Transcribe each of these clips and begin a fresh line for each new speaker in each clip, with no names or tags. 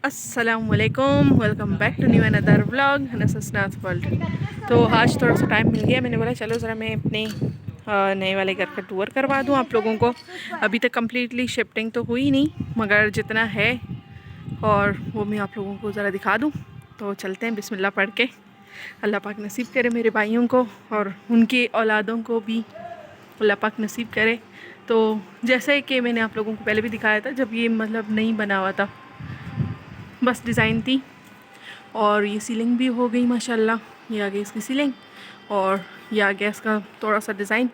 अस्सलामुअलैकुम, welcome back to new another vlog हनसनाथ world. तो आज थोड़ा सा टाइम मिल गया, मैंने बोला चलो ज़रा मैं अपने नए वाले घर का टूर करवा दूँ आप लोगों को। अभी तक कम्प्लीटली शिफ्टिंग तो हुई नहीं, मगर जितना है और वो मैं आप लोगों को ज़रा दिखा दूँ। तो चलते हैं, बिस्मिल्लाह पढ़ के। अल्लाह पाक नसीब करे मेरे भाइयों को और उनके औलादों को भी अल्लाह पाक नसीब करे। तो जैसे कि मैंने आप लोगों को पहले भी दिखाया था, जब ये मतलब नहीं बना हुआ था, बस डिज़ाइन थी, और ये सीलिंग भी हो गई माशाल्लाह। ये आ गई इसकी सीलिंग, और ये आ गया इसका थोड़ा सा डिज़ाइन,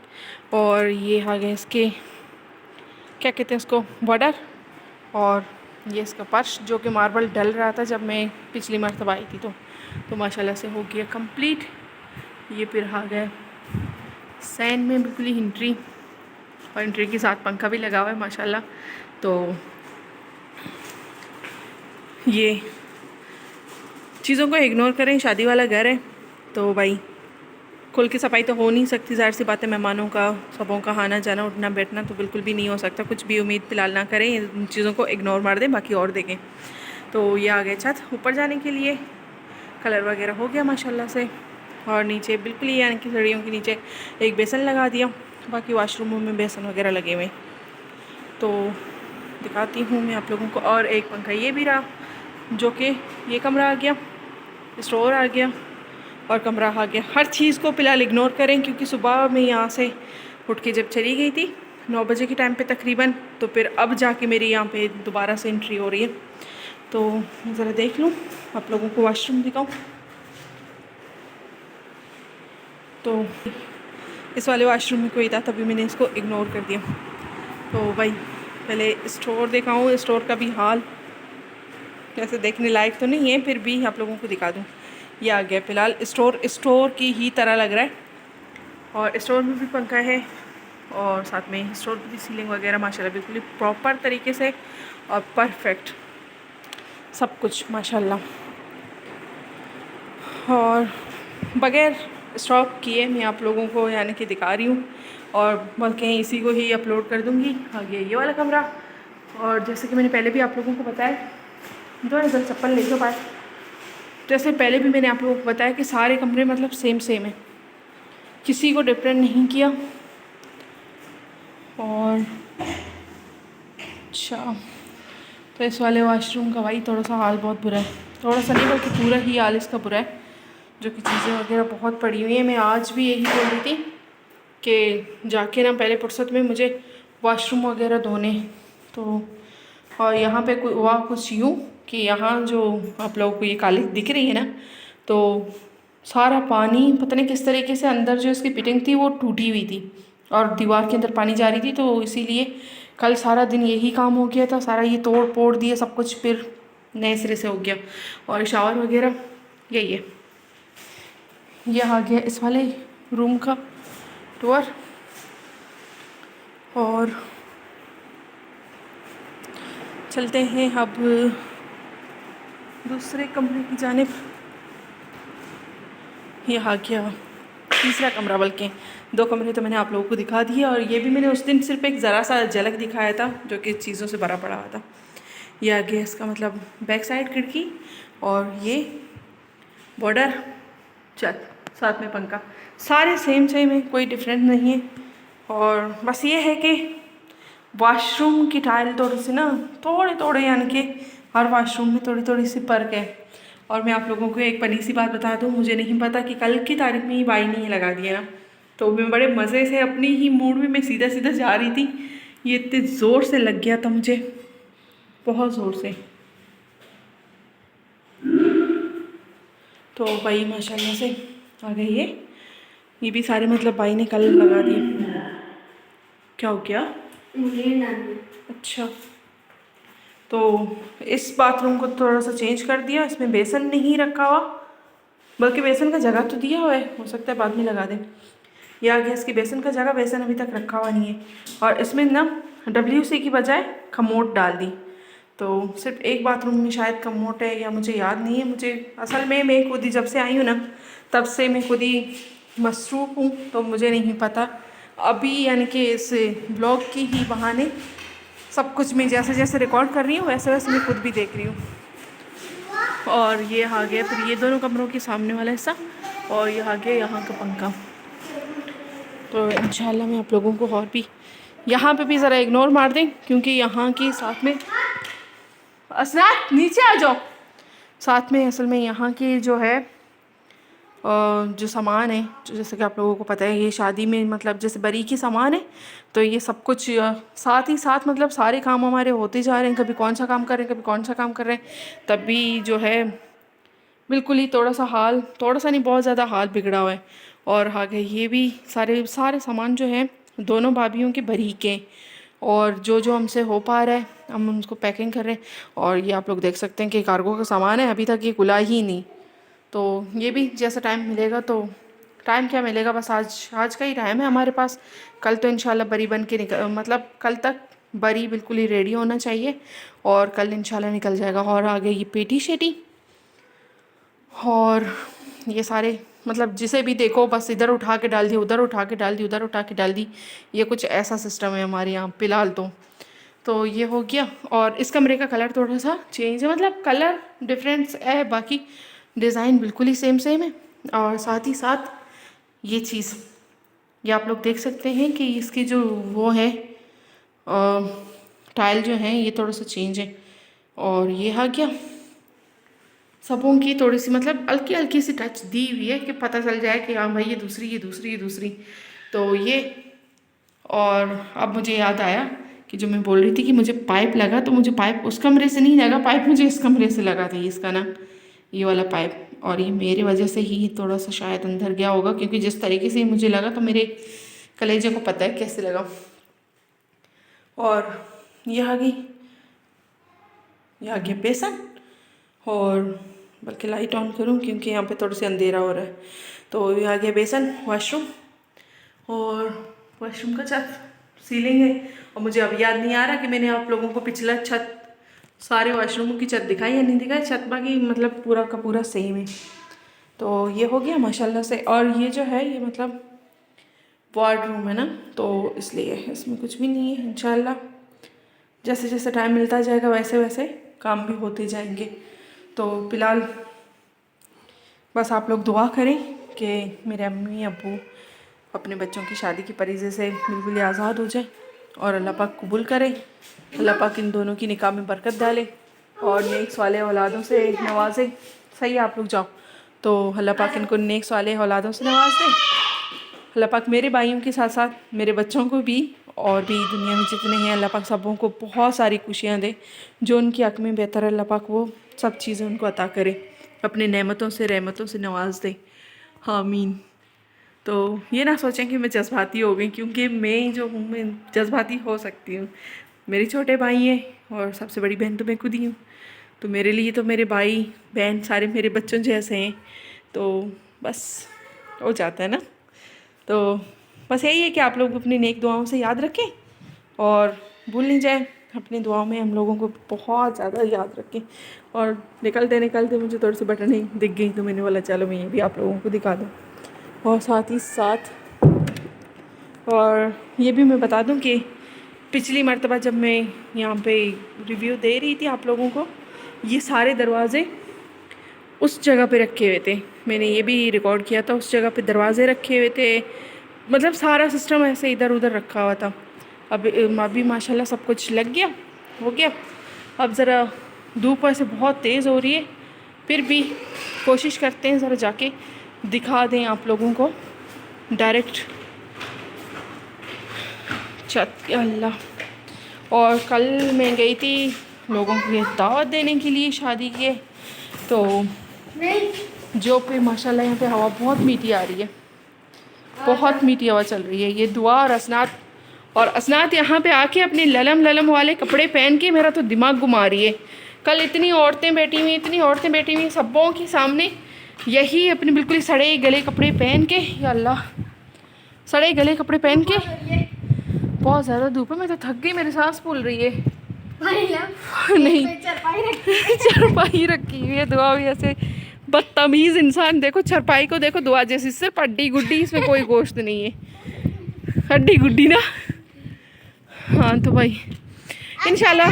और ये आ गए इसके क्या कहते हैं इसको, बॉर्डर। और ये इसका फर्श जो कि मार्बल डल रहा था जब मैं पिछली मरतबा आई थी, तो माशाल्लाह से हो गया कंप्लीट। ये फिर आ गया सैन में बिल्कुल ही एंट्री, और एंट्री के साथ पंखा भी लगा हुआ है माशाल्लाह। तो ये चीज़ों को इग्नोर करें, शादी वाला घर है तो भाई खुल की सफाई तो हो नहीं सकती, ज़ाहिर सी बात है। मेहमानों का, सबों का आना जाना उठना बैठना तो बिल्कुल भी नहीं हो सकता। कुछ भी उम्मीद फ़िलहाल ना करें, इन चीज़ों को इग्नोर मार दें, बाकी और देखें। तो ये आ गए छत ऊपर जाने के लिए, कलर वगैरह हो गया माशाल्लाह से। और नीचे बिल्कुल ही यानी कि सीढ़ियों के नीचे एक बेसन लगा दिया, बाकी वाशरूमों में बेसन वगैरह लगे हुए। तो दिखाती हूँ मैं आप लोगों को। और एक पंखा ये भी रहा, जो कि ये कमरा आ गया, स्टोर आ गया और कमरा आ गया। हर चीज़ को फ़िलहाल इग्नोर करें, क्योंकि सुबह मैं यहाँ से उठ के जब चली गई थी 9 बजे के टाइम पे तकरीबन, तो फिर अब जाके मेरी यहाँ पे दोबारा से एंट्री हो रही है। तो ज़रा देख लूँ, आप लोगों को वॉशरूम दिखाऊँ। तो इस वाले वॉशरूम में कोई था, तभी मैंने इसको इग्नोर कर दिया। तो भाई पहले स्टोर दिखाऊँ, स्टोर का भी हाल वैसे देखने लायक तो नहीं है, फिर भी आप लोगों को दिखा दूँ। ये आ गया फ़िलहाल स्टोर की ही तरह लग रहा है, और स्टोर में भी पंखा है, और साथ में स्टोर की सीलिंग वगैरह माशाल्लाह बिल्कुल ही प्रॉपर तरीके से और परफेक्ट सब कुछ माशाल्लाह। और बग़ैर स्टॉप किए मैं आप लोगों को यानी कि दिखा रही हूँ, और बल्कि इसी को ही अपलोड कर दूँगी। आ गया ये वाला कमरा, और जैसे कि मैंने पहले भी आप लोगों को बताया, जो इधर चप्पल ले लो पाए, जैसे पहले भी मैंने आप लोगों को बताया कि सारे कमरे मतलब सेम है, किसी को डिफरेंट नहीं किया। और अच्छा, तो इस वाले वॉशरूम का भाई थोड़ा सा हाल बहुत बुरा है, थोड़ा सा नहीं बल्कि पूरा ही हाल इसका बुरा है, जो कि चीज़ें वगैरह बहुत पड़ी हुई हैं। मैं आज भी यही बोल रही थी कि जाके ना पहले फुर्सत में मुझे वॉशरूम वगैरह धोने। तो और यहाँ पे हुआ कुछ यूँ कि यहाँ जो आप लोगों को ये काली दिख रही है ना, तो सारा पानी पता नहीं किस तरीके से अंदर जो इसकी फिटिंग थी वो टूटी हुई थी, और दीवार के अंदर पानी जा रही थी। तो इसीलिए कल सारा दिन यही काम हो गया था, सारा ये तोड़ फोड़ दिया सब कुछ, फिर नए सिरे से हो गया। और शावर वगैरह यही है। यह आ गया इस वाले रूम का टूर, और चलते हैं अब दूसरे कमरे की जानिब। यह आ गया तीसरा कमरा, बल्कि 2 कमरे तो मैंने आप लोगों को दिखा दिए, और ये भी मैंने उस दिन सिर्फ एक ज़रा सा झलक दिखाया था, जो कि चीज़ों से भरा पड़ा हुआ था। यह आ गया इसका मतलब बैक साइड खिड़की, और ये बॉर्डर, छत, साथ में पंखा, सारे सेम है, कोई डिफरेंस नहीं है। और बस ये है कि वॉशरूम की टाइल थोड़ी सी ना थोड़े यानी कि हर वॉशरूम में थोड़ी सी फर्क है। और मैं आप लोगों को एक फनी सी बात बता दूँ, मुझे नहीं पता कि कल की तारीख में ही बाई नहीं लगा दिया ना, तो मैं बड़े मज़े से अपनी ही मूड में मैं सीधा सीधा जा रही थी, ये इतने ज़ोर से लग गया था मुझे, बहुत ज़ोर से। तो भाई माशाल्लाह से आ गई ये भी सारे मतलब भाई ने कल लगा दिए। क्या हो गया? अच्छा, तो इस बाथरूम को थोड़ा सा चेंज कर दिया, इसमें बेसन नहीं रखा हुआ, बल्कि बेसन का जगह तो दिया हुआ है, हो सकता है बाद में लगा दें। यह आ गया इसकी बेसन का जगह, बेसन अभी तक रखा हुआ नहीं है। और इसमें ना WC की बजाय खमोट डाल दी, तो सिर्फ एक बाथरूम में शायद खमोट है, या मुझे याद नहीं है। मुझे असल में मैं खुद ही जब से आई हूँ ना, तब से मैं खुद ही मसरूफ़ हूँ, तो मुझे नहीं पता। अभी यानी कि इस ब्लॉग की ही बहाने सब कुछ मैं जैसे जैसे रिकॉर्ड कर रही हूँ, वैसे वैसे मैं खुद भी देख रही हूँ। और ये आ गया फिर ये दोनों कमरों के सामने वाला हिस्सा, और ये आ गया यहाँ का पंखा। तो इंशाल्लाह मैं आप लोगों को और भी यहाँ पे भी ज़रा इग्नोर मार दें, क्योंकि यहाँ की साथ में असरात नीचे आ जाओ, साथ में असल में यहाँ की जो है जो सामान है, जैसे कि आप लोगों को पता है ये शादी में मतलब जैसे बरी की सामान है, तो ये सब कुछ साथ ही साथ मतलब सारे काम हमारे होते जा रहे हैं, कभी कौन सा काम कर रहे हैं, कभी कौन सा काम कर रहे हैं, तब भी जो है बिल्कुल ही थोड़ा सा नहीं बहुत ज़्यादा हाल बिगड़ा हुआ है। और आगे ये भी सारे सामान जो है दोनों भाभीयों के बरी के, और जो जो हमसे हो पा रहा है हम उसको पैकिंग कर रहे हैं। और ये आप लोग देख सकते हैं कि कार्गो का सामान है, अभी तक ये खुला ही नहीं। तो ये भी जैसा टाइम मिलेगा, तो टाइम क्या मिलेगा, बस आज का ही टाइम है हमारे पास। कल तो इंशाल्लाह बरी बन के मतलब कल तक बरी बिल्कुल ही रेडी होना चाहिए, और कल इंशाल्लाह निकल जाएगा। और आगे ये पेटी शेटी और ये सारे मतलब जिसे भी देखो बस इधर उठा के डाल दी, उधर उठा के डाल दी, उधर उठा के डाल दी, ये कुछ ऐसा सिस्टम है हमारे यहाँ फ़िलहाल। तो ये हो गया। और इस कमरे का कलर थोड़ा सा चेंज है, मतलब कलर डिफरेंस है, बाकी डिज़ाइन बिल्कुल ही सेम है। और साथ ही साथ ये चीज़ ये आप लोग देख सकते हैं कि इसकी जो वो है टाइल जो है ये थोड़ा सा चेंज है। और ये आ गया, सबों की थोड़ी सी मतलब हल्की हल्की सी टच दी हुई है कि पता चल जाए कि हाँ भाई ये दूसरी। तो ये, और अब मुझे याद आया कि जो मैं बोल रही थी कि मुझे पाइप लगा, तो मुझे पाइप उस कमरे से नहीं लगा, पाइप मुझे इस कमरे से लगा था, इसका ना ये वाला पाइप। और ये मेरी वजह से ही थोड़ा सा शायद अंदर गया होगा, क्योंकि जिस तरीके से मुझे लगा तो मेरे कलेजे को पता है कैसे लगा। और ये आ गया बेसन, और बल्कि लाइट ऑन करूं क्योंकि यहाँ पे थोड़ा सा अंधेरा हो रहा है। तो ये आ गया बेसन, वॉशरूम, और वॉशरूम का छत सीलिंग है। और मुझे अब याद नहीं आ रहा कि मैंने आप लोगों को पिछला छत सारे वॉशरूमों की छत दिखाई या नहीं दिखाई, छत बाकी मतलब पूरा का पूरा सेम है। तो ये हो गया माशाल्लाह से। और ये जो है ये मतलब वार्डरूम है ना, तो इसलिए इसमें कुछ भी नहीं है। इंशाल्लाह जैसे जैसे टाइम मिलता जाएगा वैसे वैसे काम भी होते जाएंगे। तो फ़िलहाल बस आप लोग दुआ करें कि मेरे अम्मी अब्बू अपने बच्चों की शादी की परीजे से बिल्कुल ही आज़ाद हो जाए, और अल्लाह पाक कबूल करे, अल्लाह पाक इन दोनों की निकाह में बरकत डाले और नेक वाले औलादों से नवाजे। सही है, आप लोग जाओ। तो अल्लाह पाक इनको नेक वाले औलादों से नवाज दे। अल्लाह पाक मेरे भाइयों के साथ साथ मेरे बच्चों को भी, और भी दुनिया में जितने हैं, अल्लाह पाक सबों को बहुत सारी खुशियाँ दे। जो उनकी हक़ में बेहतर अल्लाह पाक वो सब चीज़ें उनको अता करे, अपने नेमतों से रहमतों से नवाज दे। आमीन। तो ये ना सोचें कि मैं जज्बाती हो गई, क्योंकि मैं जो हूँ मैं जज्बाती हो सकती हूँ। मेरे छोटे भाई हैं और सबसे बड़ी बहन तो मैं खुद ही हूँ। तो मेरे लिए तो मेरे भाई बहन सारे मेरे बच्चों जैसे हैं, तो बस हो जाता है ना। तो बस यही है कि आप लोग अपनी नेक दुआओं से याद रखें और भूल नहीं जाए, अपनी दुआओं में हम लोगों को बहुत ज़्यादा याद रखें। और निकलते निकलते मुझे थोड़ी सी बटनें दिख गई, तो मैंने बोला चलो मैं ये भी आप लोगों को दिखा दूँ। और साथ ही साथ और ये भी मैं बता दूं कि पिछली मर्तबा जब मैं यहाँ पे रिव्यू दे रही थी आप लोगों को, ये सारे दरवाज़े उस जगह पे रखे हुए थे, मैंने ये भी रिकॉर्ड किया था। उस जगह पे दरवाज़े रखे हुए थे, मतलब सारा सिस्टम ऐसे इधर उधर रखा हुआ था। अब अभी माशाल्लाह सब कुछ लग गया, हो गया। अब ज़रा धूप ऐसे बहुत तेज़ हो रही है, फिर भी कोशिश करते हैं ज़रा जाके दिखा दें आप लोगों को डायरेक्ट छत। अल्लाह। और कल मैं गई थी लोगों को दावत देने के लिए शादी के, तो जो पे माशाल्लाह यहाँ पे हवा बहुत मीठी आ रही है, बहुत मीठी हवा चल रही है। ये दुआ और असनात यहाँ पे आके अपने ललम वाले कपड़े पहन के मेरा तो दिमाग घुमा रही है। कल इतनी औरतें बैठी हुई सबों के सामने, यही अपने बिल्कुल ही सड़े गले कपड़े पहन के, या अल्लाह, सड़े गले कपड़े पहन के। बहुत ज़्यादा धूप है, मैं तो थक गई, मेरी सांस फूल रही है। नहीं चरपाई रखी हुई है, दुआ भी ऐसे बदतमीज़ इंसान, देखो चरपाई को देखो दुआ जैसी, सिर्फ हड्डी गुड्डी, इसमें कोई गोश्त नहीं है, हड्डी गुड्डी ना। हाँ तो भाई इंशाल्लाह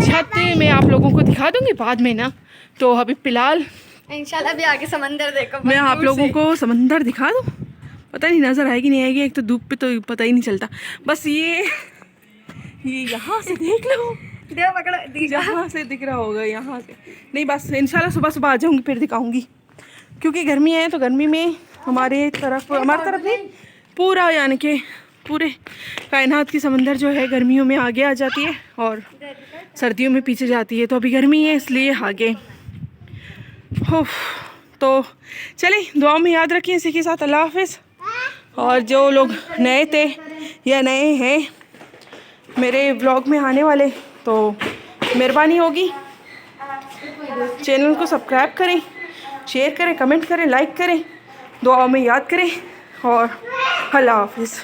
छत मैं आप लोगों को दिखा दूँगी बाद में ना। तो अभी फ़िलहाल
इंशाल्लाह भी आगे समंदर देखो।
मैं आप लोगों को समंदर दिखा दूँ, पता नहीं नज़र आएगी नहीं आएगी, एक तो धूप पे तो पता ही नहीं चलता। बस ये यहाँ से देख लो, यहाँ से दिख रहा होगा, यहाँ से नहीं। बस इंशाल्लाह सुबह सुबह आ जाऊँगी फिर दिखाऊँगी, क्योंकि गर्मी है तो गर्मी में हमारी तरफ नहीं, पूरा यानी कि पूरे कायनात की समंदर जो है गर्मियों में आगे आ जाती है और सर्दियों में पीछे जाती है। तो अभी गर्मी है इसलिए आगे हो। तो चलें, दुआओं में याद रखिए इसी के साथ। अल्लाह हाफिज़। और जो लोग नए थे या नए हैं मेरे ब्लॉग में आने वाले, तो मेहरबानी होगी चैनल को सब्सक्राइब करें, शेयर करें, कमेंट करें, लाइक करें, दुआओं में याद करें और अल्लाह हाफिज़।